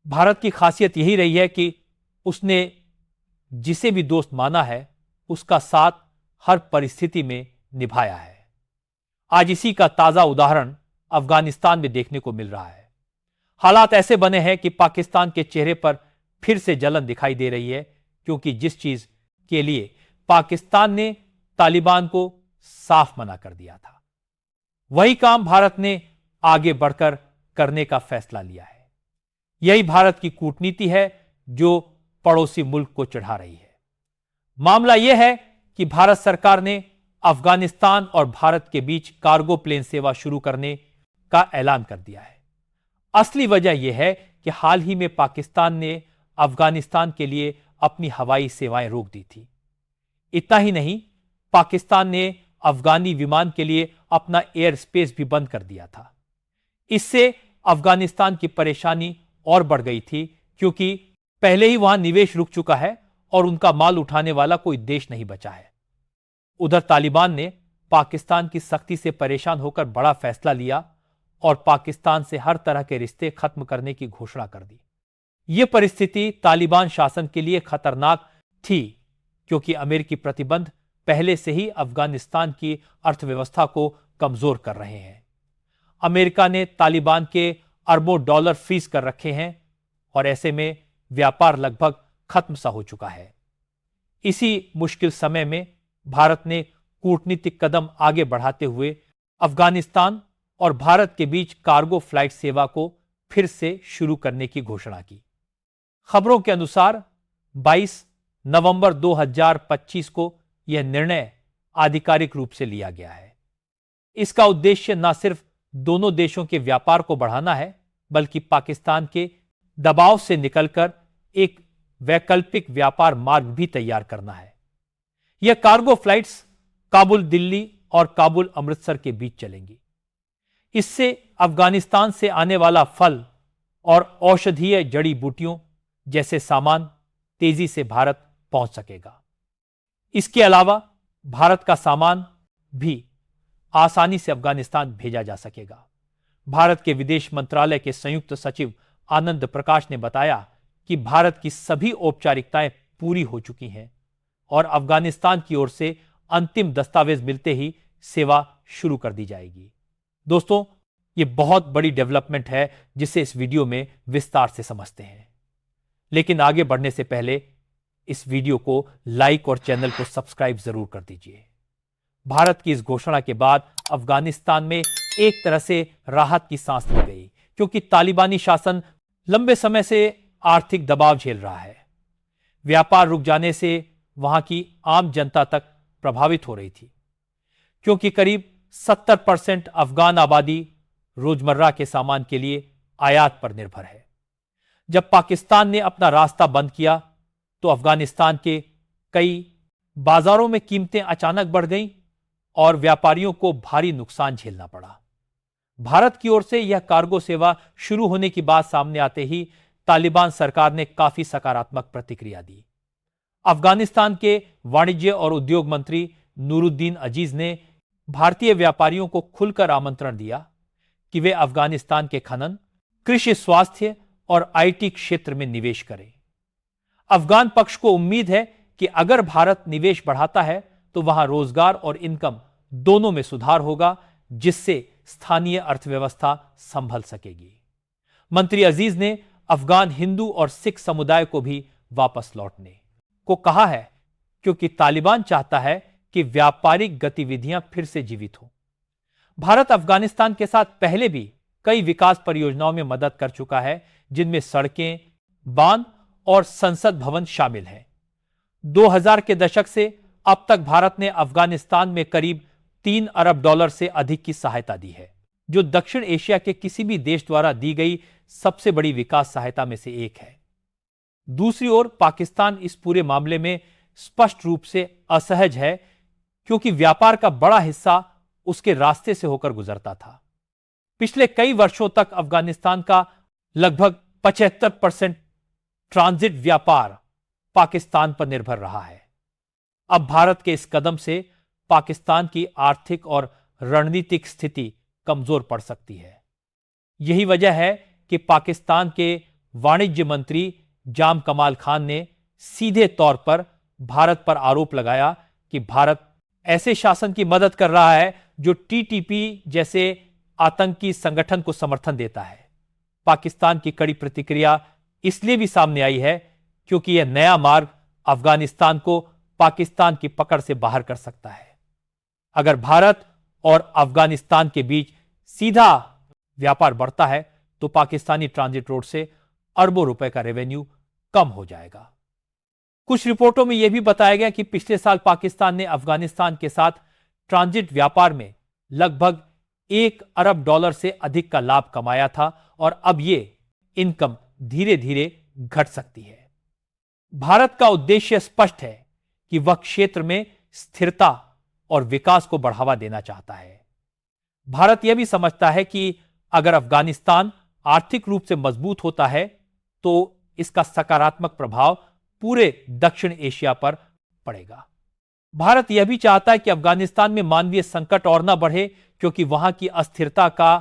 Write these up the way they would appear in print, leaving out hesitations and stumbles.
भारत की खासियत यही रही है कि उसने जिसे भी दोस्त माना है उसका साथ हर परिस्थिति में निभाया है। आज इसी का ताजा उदाहरण अफगानिस्तान में देखने को मिल रहा है। हालात ऐसे बने हैं कि पाकिस्तान के चेहरे पर फिर से जलन दिखाई दे रही है, क्योंकि जिस चीज के लिए पाकिस्तान ने तालिबान को साफ मना कर दिया था, वही काम भारत ने आगे बढ़कर करने का फैसला लिया है। यही भारत की कूटनीति है जो पड़ोसी मुल्क को चढ़ा रही है। मामला यह है कि भारत सरकार ने अफगानिस्तान और भारत के बीच कार्गो प्लेन सेवा शुरू करने का ऐलान कर दिया है। असली वजह यह है कि हाल ही में पाकिस्तान ने अफगानिस्तान के लिए अपनी हवाई सेवाएं रोक दी थी। इतना ही नहीं, पाकिस्तान ने अफगानी विमान के लिए अपना एयर स्पेस भी बंद कर दिया था। इससे अफगानिस्तान की परेशानी और बढ़ गई थी, क्योंकि पहले ही वहां निवेश रुक चुका है और उनका माल उठाने वाला कोई देश नहीं बचा है। उधर तालिबान ने पाकिस्तान की सख्ती से परेशान होकर बड़ा फैसला लिया और पाकिस्तान से हर तरह के रिश्ते खत्म करने की घोषणा कर दी। यह परिस्थिति तालिबान शासन के लिए खतरनाक थी, क्योंकि अमेरिकी प्रतिबंध पहले से ही अफगानिस्तान की अर्थव्यवस्था को कमजोर कर रहे हैं। अमेरिका ने तालिबान के अरबों डॉलर फ्रीज कर रखे हैं और ऐसे में व्यापार लगभग खत्म सा हो चुका है। इसी मुश्किल समय में भारत ने कूटनीतिक कदम आगे बढ़ाते हुए अफगानिस्तान और भारत के बीच कार्गो फ्लाइट सेवा को फिर से शुरू करने की घोषणा की। खबरों के अनुसार 22 नवंबर 2025 को यह निर्णय आधिकारिक रूप से लिया गया है। इसका उद्देश्य न सिर्फ दोनों देशों के व्यापार को बढ़ाना है, बल्कि पाकिस्तान के दबाव से निकलकर एक वैकल्पिक व्यापार मार्ग भी तैयार करना है। यह कार्गो फ्लाइट्स काबुल दिल्ली और काबुल अमृतसर के बीच चलेंगी। इससे अफगानिस्तान से आने वाला फल और औषधीय जड़ी बूटियों जैसे सामान तेजी से भारत पहुंच सकेगा। इसके अलावा भारत का सामान भी आसानी से अफगानिस्तान भेजा जा सकेगा। भारत के विदेश मंत्रालय के संयुक्त सचिव आनंद प्रकाश ने बताया कि भारत की सभी औपचारिकताएं पूरी हो चुकी हैं और अफगानिस्तान की ओर से अंतिम दस्तावेज मिलते ही सेवा शुरू कर दी जाएगी। दोस्तों, यह बहुत बड़ी डेवलपमेंट है जिसे इस वीडियो में विस्तार से समझते हैं। लेकिन आगे बढ़ने से पहले इस वीडियो को लाइक और चैनल को सब्सक्राइब जरूर कर दीजिए। भारत की इस घोषणा के बाद अफगानिस्तान में एक तरह से राहत की सांस ली गई, क्योंकि तालिबानी शासन लंबे समय से आर्थिक दबाव झेल रहा है। व्यापार रुक जाने से वहां की आम जनता तक प्रभावित हो रही थी, क्योंकि करीब 70% अफगान आबादी रोजमर्रा के सामान के लिए आयात पर निर्भर है। जब पाकिस्तान ने अपना रास्ता बंद किया तो अफगानिस्तान के कई बाजारों में कीमतें अचानक बढ़ गईं और व्यापारियों को भारी नुकसान झेलना पड़ा। भारत की ओर से यह कार्गो सेवा शुरू होने की बात सामने आते ही तालिबान सरकार ने काफी सकारात्मक प्रतिक्रिया दी। अफगानिस्तान के वाणिज्य और उद्योग मंत्री नूरुद्दीन अजीज ने भारतीय व्यापारियों को खुलकर आमंत्रण दिया कि वे अफगानिस्तान के खनन, कृषि, स्वास्थ्य और आईटी क्षेत्र में निवेश करें। अफगान पक्ष को उम्मीद है कि अगर भारत निवेश बढ़ाता है तो वहां रोजगार और इनकम दोनों में सुधार होगा, जिससे स्थानीय अर्थव्यवस्था संभल सकेगी। मंत्री अजीज ने अफगान हिंदू और सिख समुदाय को भी वापस लौटने को कहा है, क्योंकि तालिबान चाहता है कि व्यापारिक गतिविधियां फिर से जीवित हों। भारत अफगानिस्तान के साथ पहले भी कई विकास परियोजनाओं में मदद कर चुका है, जिनमें सड़कें, बांध और संसद भवन शामिल हैं। 2000 के दशक से अब तक भारत ने अफगानिस्तान में करीब $3 अरब से अधिक की सहायता दी है, जो दक्षिण एशिया के किसी भी देश द्वारा दी गई सबसे बड़ी विकास सहायता में से एक है। दूसरी ओर पाकिस्तान इस पूरे मामले में स्पष्ट रूप से असहज है, क्योंकि व्यापार का बड़ा हिस्सा उसके रास्ते से होकर गुजरता था। पिछले कई वर्षों तक अफगानिस्तान का लगभग 75% ट्रांजिट व्यापार पाकिस्तान पर निर्भर रहा है। अब भारत के इस कदम से पाकिस्तान की आर्थिक और रणनीतिक स्थिति कमजोर पड़ सकती है। यही वजह है कि पाकिस्तान के वाणिज्य मंत्री जाम कमाल खान ने सीधे तौर पर भारत पर आरोप लगाया कि भारत ऐसे शासन की मदद कर रहा है जो टीटीपी जैसे आतंकी संगठन को समर्थन देता है। पाकिस्तान की कड़ी प्रतिक्रिया इसलिए भी सामने आई है क्योंकि यह नया मार्ग अफगानिस्तान को पाकिस्तान की पकड़ से बाहर कर सकता है। अगर भारत और अफगानिस्तान के बीच सीधा व्यापार बढ़ता है तो पाकिस्तानी ट्रांजिट रोड से अरबों रुपए का रेवेन्यू कम हो जाएगा। कुछ रिपोर्टों में यह भी बताया गया कि पिछले साल पाकिस्तान ने अफगानिस्तान के साथ ट्रांजिट व्यापार में लगभग $1 अरब से अधिक का लाभ कमाया था और अब यह इनकम धीरे धीरे घट सकती है। भारत का उद्देश्य स्पष्ट है कि वह क्षेत्र में स्थिरता और विकास को बढ़ावा देना चाहता है। भारत यह भी समझता है कि अगर अफगानिस्तान आर्थिक रूप से मजबूत होता है तो इसका सकारात्मक प्रभाव पूरे दक्षिण एशिया पर पड़ेगा। भारत यह भी चाहता है कि अफगानिस्तान में मानवीय संकट और न बढ़े क्योंकि वहां की अस्थिरता का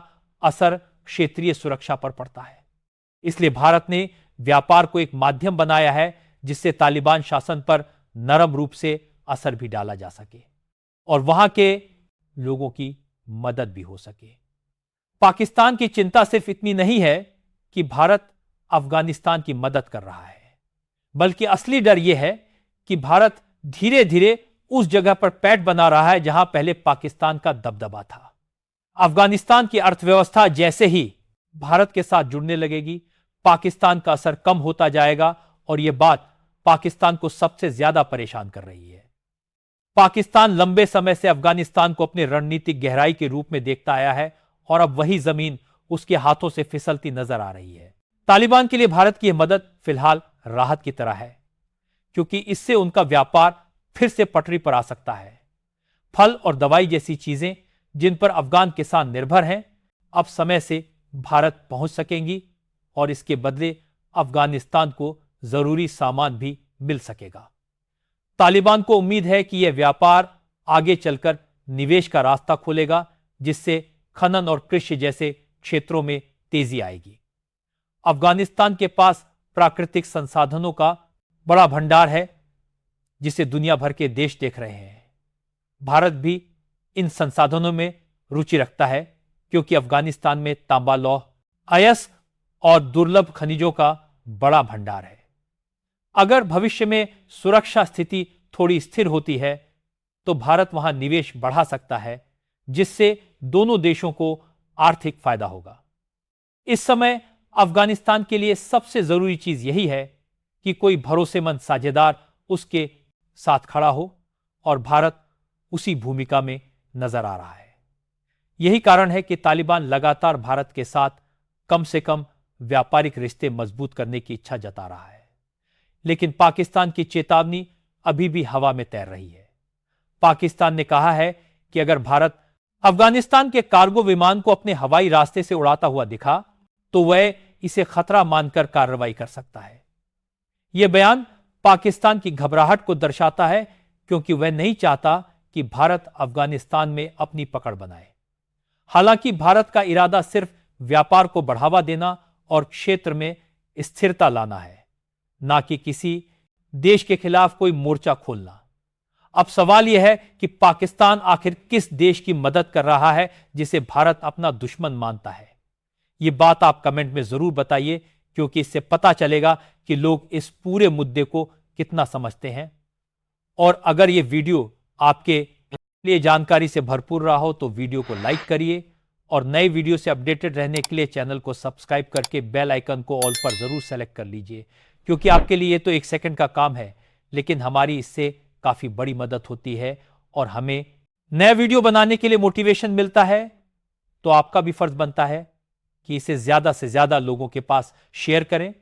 असर क्षेत्रीय सुरक्षा पर पड़ता है। इसलिए भारत ने व्यापार को एक माध्यम बनाया है जिससे तालिबान शासन पर नरम रूप से असर भी डाला जा सके और वहां के लोगों की मदद भी हो सके। पाकिस्तान की चिंता सिर्फ इतनी नहीं है कि भारत अफगानिस्तान की मदद कर रहा है, बल्कि असली डर यह है कि भारत धीरे धीरे उस जगह पर पैठ बना रहा है जहां पहले पाकिस्तान का दबदबा था। अफगानिस्तान की अर्थव्यवस्था जैसे ही भारत के साथ जुड़ने लगेगी, पाकिस्तान का असर कम होता जाएगा और यह बात पाकिस्तान को सबसे ज्यादा परेशान कर रही है। पाकिस्तान लंबे समय से अफगानिस्तान को अपने रणनीतिक गहराई के रूप में देखता आया है और अब वही जमीन उसके हाथों से फिसलती नजर आ रही है। तालिबान के लिए भारत की यह मदद फिलहाल राहत की तरह है क्योंकि इससे उनका व्यापार फिर से पटरी पर आ सकता है। फल और दवाई जैसी चीजें जिन पर अफगान किसान निर्भर हैं अब समय से भारत पहुंच सकेंगी और इसके बदले अफगानिस्तान को जरूरी सामान भी मिल सकेगा। तालिबान को उम्मीद है कि यह व्यापार आगे चलकर निवेश का रास्ता खोलेगा जिससे खनन और कृषि जैसे क्षेत्रों में तेजी आएगी। अफगानिस्तान के पास प्राकृतिक संसाधनों का बड़ा भंडार है जिसे दुनिया भर के देश देख रहे हैं। भारत भी इन संसाधनों में रुचि रखता है क्योंकि अफगानिस्तान में तांबा, लौह, अयस्क और दुर्लभ खनिजों का बड़ा भंडार है। अगर भविष्य में सुरक्षा स्थिति थोड़ी स्थिर होती है तो भारत वहां निवेश बढ़ा सकता है जिससे दोनों देशों को आर्थिक फायदा होगा। इस समय अफगानिस्तान के लिए सबसे जरूरी चीज यही है कि कोई भरोसेमंद साझेदार उसके साथ खड़ा हो और भारत उसी भूमिका में नजर आ रहा है। यही कारण है कि तालिबान लगातार भारत के साथ कम से कम व्यापारिक रिश्ते मजबूत करने की इच्छा जता रहा है, लेकिन पाकिस्तान की चेतावनी अभी भी हवा में तैर रही है। पाकिस्तान ने कहा है कि अगर भारत अफगानिस्तान के कार्गो विमान को अपने हवाई रास्ते से उड़ाता हुआ दिखा तो वह इसे खतरा मानकर कार्रवाई कर सकता है। यह बयान पाकिस्तान की घबराहट को दर्शाता है क्योंकि वह नहीं चाहता कि भारत अफगानिस्तान में अपनी पकड़ बनाए। हालांकि भारत का इरादा सिर्फ व्यापार को बढ़ावा देना और क्षेत्र में स्थिरता लाना है, ना कि किसी देश के खिलाफ कोई मोर्चा खोलना। अब सवाल यह है कि पाकिस्तान आखिर किस देश की मदद कर रहा है जिसे भारत अपना दुश्मन मानता है। यह बात आप कमेंट में जरूर बताइए क्योंकि इससे पता चलेगा कि लोग इस पूरे मुद्दे को कितना समझते हैं। और अगर यह वीडियो आपके लिए जानकारी से भरपूर रहा हो तो वीडियो को लाइक करिए और नए वीडियो से अपडेटेड रहने के लिए चैनल को सब्सक्राइब करके बेल आइकन को ऑल पर जरूर सेलेक्ट कर लीजिए क्योंकि आपके लिए तो 1 सेकंड का काम है लेकिन हमारी इससे काफी बड़ी मदद होती है और हमें नया वीडियो बनाने के लिए मोटिवेशन मिलता है। तो आपका भी फर्ज बनता है कि इसे ज्यादा से ज्यादा लोगों के पास शेयर करें